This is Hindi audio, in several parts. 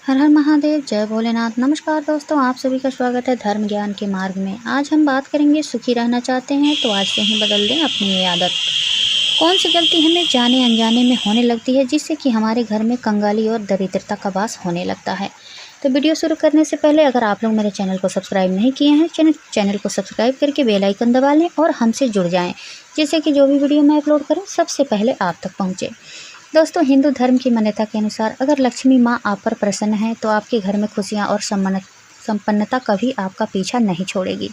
हर हर महादेव, जय भोलेनाथ। नमस्कार दोस्तों, आप सभी का स्वागत है धर्म ज्ञान के मार्ग में। आज हम बात करेंगे, सुखी रहना चाहते हैं तो आज से ही बदल दें अपनी ये आदत। कौन सी गलती हमें जाने अनजाने में होने लगती है जिससे कि हमारे घर में कंगाली और दरिद्रता का वास होने लगता है। तो वीडियो शुरू करने से पहले अगर आप लोग मेरे चैनल को सब्सक्राइब नहीं किए हैं, चैनल को सब्सक्राइब करके बेल आइकन दबा लें और हमसे जुड़ जाएं, जिससे कि जो भी वीडियो मैं अपलोड करूं सबसे पहले आप तक पहुंचे। दोस्तों, हिंदू धर्म की मान्यता के अनुसार अगर लक्ष्मी माँ आप पर प्रसन्न है तो आपके घर में खुशियाँ और संपन्नता कभी आपका पीछा नहीं छोड़ेगी।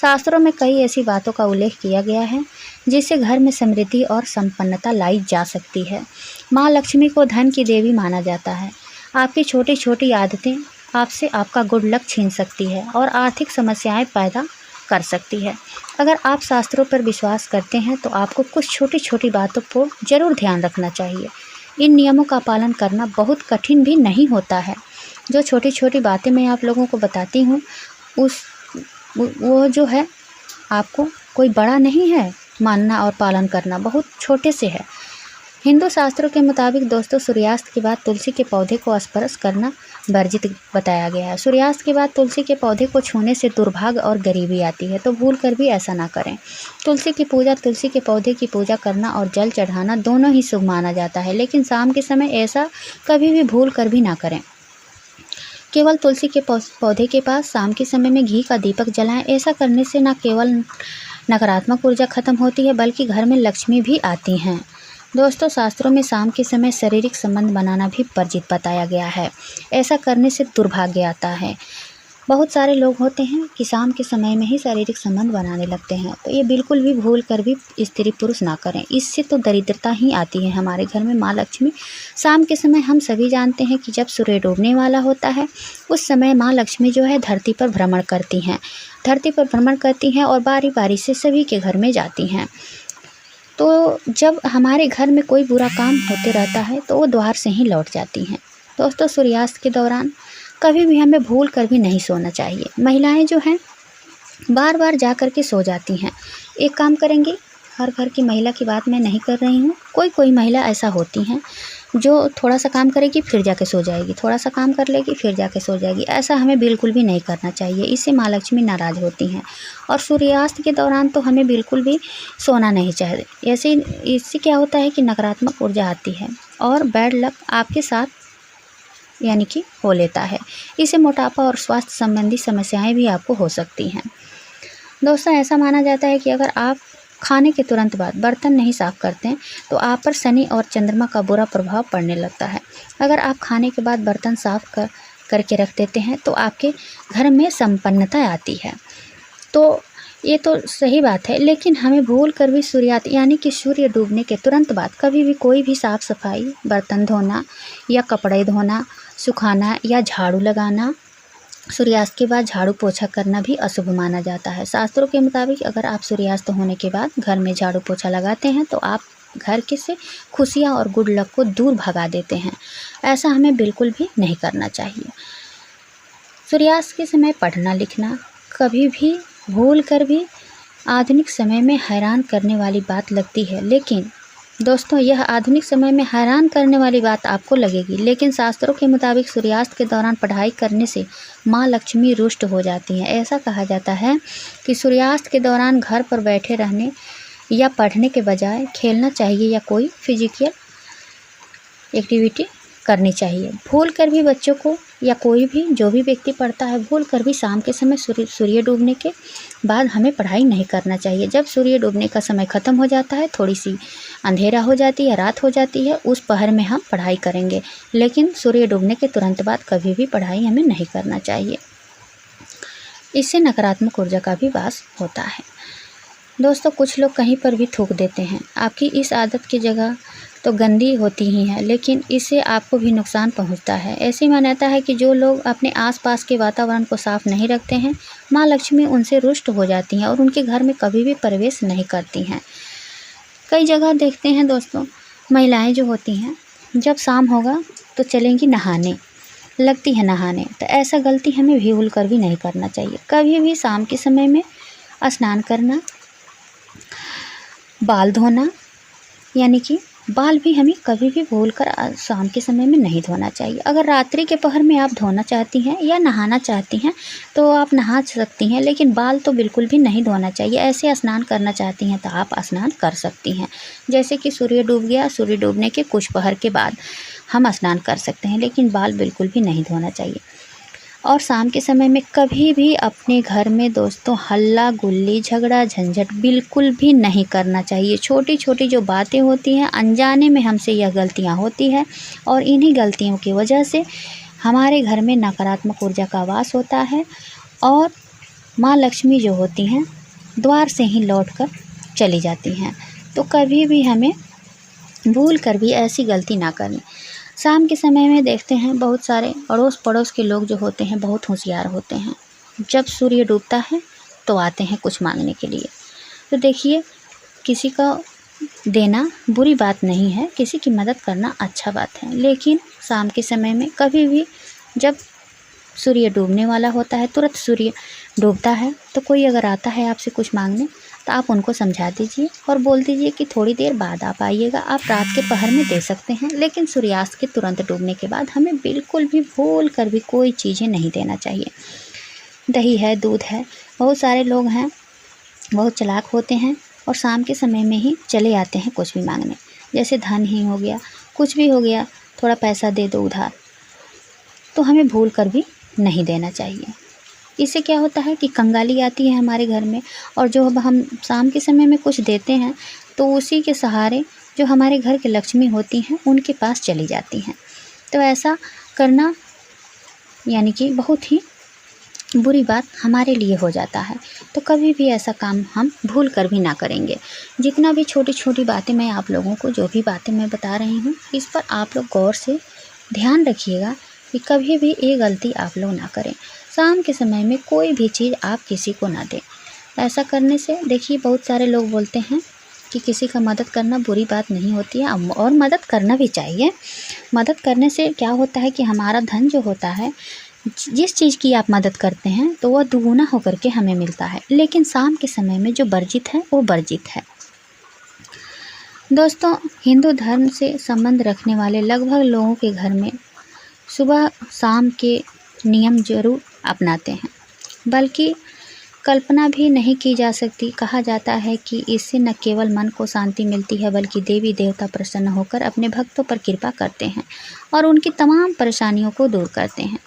शास्त्रों में कई ऐसी बातों का उल्लेख किया गया है जिससे घर में समृद्धि और संपन्नता लाई जा सकती है। माँ लक्ष्मी को धन की देवी माना जाता है। आपकी छोटी छोटी आदतें आपसे आपका गुड लक छीन सकती है और आर्थिक समस्याएं पैदा कर सकती है। अगर आप शास्त्रों पर विश्वास करते हैं तो आपको कुछ छोटी छोटी बातों को ज़रूर ध्यान रखना चाहिए। इन नियमों का पालन करना बहुत कठिन भी नहीं होता है। जो छोटी छोटी बातें मैं आप लोगों को बताती हूँ वो जो है आपको कोई बड़ा नहीं है, मानना और पालन करना बहुत छोटे से है। हिंदू शास्त्रों के मुताबिक दोस्तों, सूर्यास्त के बाद तुलसी के पौधे को स्पर्श करना वर्जित बताया गया है। सूर्यास्त के बाद तुलसी के पौधे को छूने से दुर्भाग्य और गरीबी आती है, तो भूल कर भी ऐसा ना करें। तुलसी की पूजा, तुलसी के पौधे की पूजा करना और जल चढ़ाना दोनों ही शुभ माना जाता है, लेकिन शाम के समय ऐसा कभी भी भूल कर भी ना करें। केवल तुलसी के पौधे के पास शाम के समय में घी का दीपक जलाएं। ऐसा करने से न केवल नकारात्मक ऊर्जा खत्म होती है बल्कि घर में लक्ष्मी भी आती हैं। दोस्तों, शास्त्रों में शाम के समय शारीरिक संबंध बनाना भी वर्जित बताया गया है। ऐसा करने से दुर्भाग्य आता है। बहुत सारे लोग होते हैं कि शाम के समय में ही शारीरिक संबंध बनाने लगते हैं, तो ये बिल्कुल भी भूल कर भी स्त्री पुरुष ना करें। इससे तो दरिद्रता ही आती है हमारे घर में। माँ लक्ष्मी शाम के समय, हम सभी जानते हैं कि जब सूर्य डूबने वाला होता है उस समय माँ लक्ष्मी जो है धरती पर भ्रमण करती हैं और बारी बारी से सभी के घर में जाती हैं। तो जब हमारे घर में कोई बुरा काम होते रहता है तो वो द्वार से ही लौट जाती हैं। दोस्तों, सूर्यास्त के दौरान कभी भी हमें भूल कर भी नहीं सोना चाहिए। महिलाएं जो हैं बार बार जा कर के सो जाती हैं। एक काम करेंगी, हर घर की महिला की बात मैं नहीं कर रही हूँ, कोई महिला ऐसा होती हैं जो थोड़ा सा काम करेगी फिर जाके सो जाएगी, थोड़ा सा काम कर लेगी फिर जाके सो जाएगी। ऐसा हमें बिल्कुल भी नहीं करना चाहिए, इससे माँ लक्ष्मी नाराज़ होती हैं। और सूर्यास्त के दौरान तो हमें बिल्कुल भी सोना नहीं चाहिए। ऐसे इससे क्या होता है कि नकारात्मक ऊर्जा आती है और बैड लक आपके साथ यानी कि हो लेता है। इससे मोटापा और स्वास्थ्य संबंधी समस्याएं भी आपको हो सकती हैं। दोस्तों, ऐसा माना जाता है कि अगर आप खाने के तुरंत बाद बर्तन नहीं साफ़ करते हैं तो आप पर शनि और चंद्रमा का बुरा प्रभाव पड़ने लगता है। अगर आप खाने के बाद बर्तन साफ़ करके रख देते हैं तो आपके घर में संपन्नता आती है। तो ये तो सही बात है, लेकिन हमें भूल कर भी सूर्यास्त यानी कि सूर्य डूबने के तुरंत बाद कभी भी कोई भी साफ़ सफाई, बर्तन धोना या कपड़े धोना, सुखाना या झाड़ू लगाना, सूर्यास्त के बाद झाड़ू पोछा करना भी अशुभ माना जाता है। शास्त्रों के मुताबिक अगर आप सूर्यास्त होने के बाद घर में झाड़ू पोछा लगाते हैं तो आप घर के से खुशियाँ और गुड लक को दूर भगा देते हैं। ऐसा हमें बिल्कुल भी नहीं करना चाहिए। सूर्यास्त के समय पढ़ना लिखना कभी भी भूल कर भी आधुनिक समय में हैरान करने वाली बात लगती है, लेकिन दोस्तों, यह आधुनिक समय में हैरान करने वाली बात आपको लगेगी, लेकिन शास्त्रों के मुताबिक सूर्यास्त के दौरान पढ़ाई करने से माँ लक्ष्मी रुष्ट हो जाती हैं। ऐसा कहा जाता है कि सूर्यास्त के दौरान घर पर बैठे रहने या पढ़ने के बजाय खेलना चाहिए या कोई फिजिकल एक्टिविटी करनी चाहिए। भूल कर भी बच्चों को या कोई भी जो भी व्यक्ति पढ़ता है, भूल कर भी शाम के समय सूर्य डूबने के बाद हमें पढ़ाई नहीं करना चाहिए। जब सूर्य डूबने का समय ख़त्म हो जाता है, थोड़ी सी अंधेरा हो जाती है, रात हो जाती है, उस पहर में हम पढ़ाई करेंगे, लेकिन सूर्य डूबने के तुरंत बाद कभी भी पढ़ाई हमें नहीं करना चाहिए। इससे नकारात्मक ऊर्जा का भी वास होता है। दोस्तों, कुछ लोग कहीं पर भी थूक देते हैं। आपकी इस आदत की जगह तो गंदी होती ही है, लेकिन इससे आपको भी नुकसान पहुंचता है। ऐसी मान्यता है कि जो लोग अपने आसपास के वातावरण को साफ नहीं रखते हैं, माँ लक्ष्मी उनसे रुष्ट हो जाती हैं और उनके घर में कभी भी प्रवेश नहीं करती हैं। कई जगह देखते हैं दोस्तों, महिलाएं जो होती हैं जब शाम होगा तो चलेंगी नहाने, लगती है नहाने। तो ऐसा गलती हमें भूल कर भी नहीं करना चाहिए। कभी भी शाम के समय में स्नान करना, बाल धोना यानी कि बाल भी हमें कभी भी भूलकर शाम के समय में नहीं धोना चाहिए। अगर रात्रि के पहर में आप धोना चाहती हैं या नहाना चाहती हैं तो आप नहा सकती हैं, लेकिन बाल तो बिल्कुल भी नहीं धोना चाहिए। ऐसे स्नान करना चाहती हैं तो आप स्नान कर सकती हैं। जैसे कि सूर्य डूब गया, सूर्य डूबने के कुछ पहर के बाद हम स्नान कर सकते हैं, लेकिन बाल बिल्कुल भी नहीं धोना चाहिए। और शाम के समय में कभी भी अपने घर में दोस्तों हल्ला गुल्ली झगड़ा झंझट बिल्कुल भी नहीं करना चाहिए। छोटी छोटी जो बातें होती हैं, अनजाने में हमसे यह गलतियां होती है और इन्हीं गलतियों की वजह से हमारे घर में नकारात्मक ऊर्जा का वास होता है और माँ लक्ष्मी जो होती हैं द्वार से ही लौटकर चली जाती हैं। तो कभी भी हमें भूल कर भी ऐसी गलती ना करनी। शाम के समय में देखते हैं बहुत सारे अड़ोस पड़ोस के लोग जो होते हैं बहुत होशियार होते हैं। जब सूर्य डूबता है तो आते हैं कुछ मांगने के लिए। तो देखिए, किसी का देना बुरी बात नहीं है, किसी की मदद करना अच्छा बात है, लेकिन शाम के समय में कभी भी जब सूर्य डूबने वाला होता है, तुरंत सूर्य डूबता है, तो कोई अगर आता है आपसे कुछ मांगने तो आप उनको समझा दीजिए और बोल दीजिए कि थोड़ी देर बाद आप आइएगा। आप रात के पहर में दे सकते हैं, लेकिन सूर्यास्त के तुरंत डूबने के बाद हमें बिल्कुल भी भूल कर भी कोई चीज़ें नहीं देना चाहिए। दही है, दूध है, बहुत सारे लोग हैं बहुत चालाक होते हैं और शाम के समय में ही चले आते हैं कुछ भी मांगने। जैसे धन ही हो गया, कुछ भी हो गया, थोड़ा पैसा दे दो उधार, तो हमें भूल कर भी नहीं देना चाहिए। इससे क्या होता है कि कंगाली आती है हमारे घर में, और जो अब हम शाम के समय में कुछ देते हैं तो उसी के सहारे जो हमारे घर की लक्ष्मी होती हैं उनके पास चली जाती हैं। तो ऐसा करना यानी कि बहुत ही बुरी बात हमारे लिए हो जाता है। तो कभी भी ऐसा काम हम भूल कर भी ना करेंगे। जितना भी छोटी छोटी बातें मैं आप लोगों को जो भी बातें मैं बता रही हूँ, इस पर आप लोग गौर से ध्यान रखिएगा कि कभी भी ये गलती आप लोग ना करें। शाम के समय में कोई भी चीज़ आप किसी को ना दें। ऐसा करने से देखिए बहुत सारे लोग बोलते हैं कि किसी का मदद करना बुरी बात नहीं होती है, और मदद करना भी चाहिए। मदद करने से क्या होता है कि हमारा धन जो होता है, जिस चीज़ की आप मदद करते हैं तो वह दुगुना होकर के हमें मिलता है, लेकिन शाम के समय में जो वर्जित है वो वर्जित है। दोस्तों, हिंदू धर्म से संबंध रखने वाले लगभग लोगों के घर में सुबह शाम के नियम जरूर अपनाते हैं, बल्कि कल्पना भी नहीं की जा सकती। कहा जाता है कि इससे न केवल मन को शांति मिलती है, बल्कि देवी देवता प्रसन्न होकर अपने भक्तों पर कृपा करते हैं और उनकी तमाम परेशानियों को दूर करते हैं।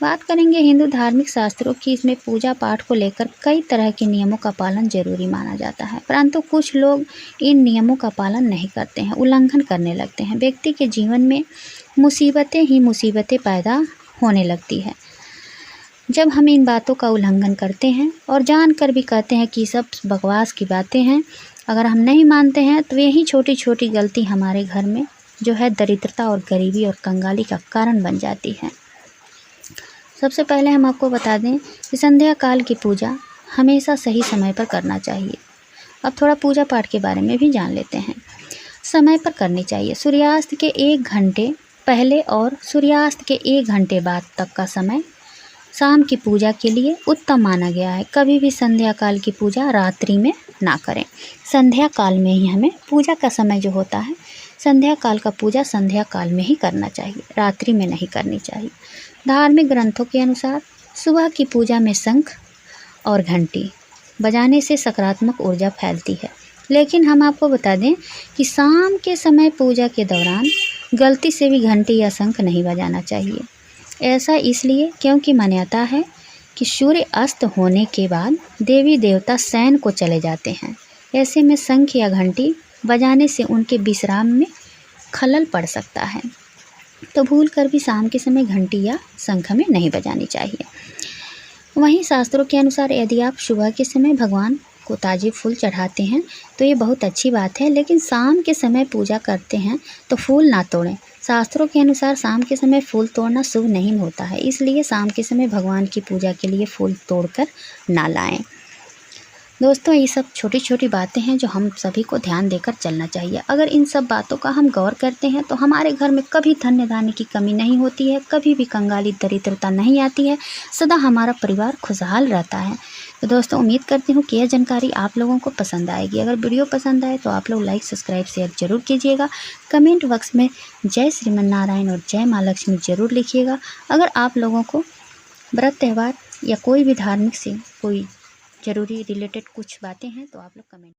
बात करेंगे हिंदू धार्मिक शास्त्रों की, इसमें पूजा पाठ को लेकर कई तरह के नियमों का पालन जरूरी माना जाता है, परंतु कुछ लोग इन नियमों का पालन नहीं करते हैं, उल्लंघन करने लगते हैं। व्यक्ति के जीवन में मुसीबतें ही मुसीबतें पैदा होने लगती है जब हम इन बातों का उल्लंघन करते हैं और जानकर भी कहते हैं कि सब बकवास की बातें हैं। अगर हम नहीं मानते हैं तो यही छोटी छोटी गलती हमारे घर में जो है दरिद्रता और गरीबी और कंगाली का कारण बन जाती है। सबसे पहले हम आपको बता दें कि संध्या काल की पूजा हमेशा सही समय पर करना चाहिए। अब थोड़ा पूजा पाठ के बारे में भी जान लेते हैं। समय पर करनी चाहिए। सूर्यास्त के 1 घंटे पहले और सूर्यास्त के 1 घंटे बाद तक का समय शाम की पूजा के लिए उत्तम माना गया है। कभी भी संध्या काल की पूजा रात्रि में ना करें। संध्या काल में ही हमें पूजा का समय जो होता है, संध्या काल का पूजा संध्या काल में ही करना चाहिए, रात्रि में नहीं करनी चाहिए। धार्मिक ग्रंथों के अनुसार सुबह की पूजा में शंख और घंटी बजाने से सकारात्मक ऊर्जा फैलती है, लेकिन हम आपको बता दें कि शाम के समय पूजा के दौरान गलती से भी घंटी या शंख नहीं बजाना चाहिए। ऐसा इसलिए क्योंकि मान्यता है कि सूर्य अस्त होने के बाद देवी देवता शयन को चले जाते हैं। ऐसे में शंख या घंटी बजाने से उनके विश्राम में खलल पड़ सकता है, तो भूल कर भी शाम के समय घंटी या शंख में नहीं बजानी चाहिए। वहीं शास्त्रों के अनुसार यदि आप सुबह के समय भगवान को ताजे फूल चढ़ाते हैं तो ये बहुत अच्छी बात है, लेकिन शाम के समय पूजा करते हैं तो फूल ना तोड़ें। शास्त्रों के अनुसार शाम के समय फूल तोड़ना शुभ नहीं होता है, इसलिए शाम के समय भगवान की पूजा के लिए फूल तोड़कर ना लाएं। दोस्तों, ये सब छोटी छोटी बातें हैं जो हम सभी को ध्यान देकर चलना चाहिए। अगर इन सब बातों का हम गौर करते हैं तो हमारे घर में कभी धन्य धान्य की कमी नहीं होती है, कभी भी कंगाली दरिद्रता नहीं आती है, सदा हमारा परिवार खुशहाल रहता है। तो दोस्तों उम्मीद करती हूँ कि यह जानकारी आप लोगों को पसंद आएगी। अगर वीडियो पसंद आए तो आप लोग लाइक सब्सक्राइब शेयर जरूर कीजिएगा। कमेंट बॉक्स में जय श्रीमन नारायण और जय माँ लक्ष्मी जरूर लिखिएगा। अगर आप लोगों को व्रत त्यौहार या कोई भी धार्मिक से कोई ज़रूरी रिलेटेड कुछ बातें हैं तो आप लोग कमेंट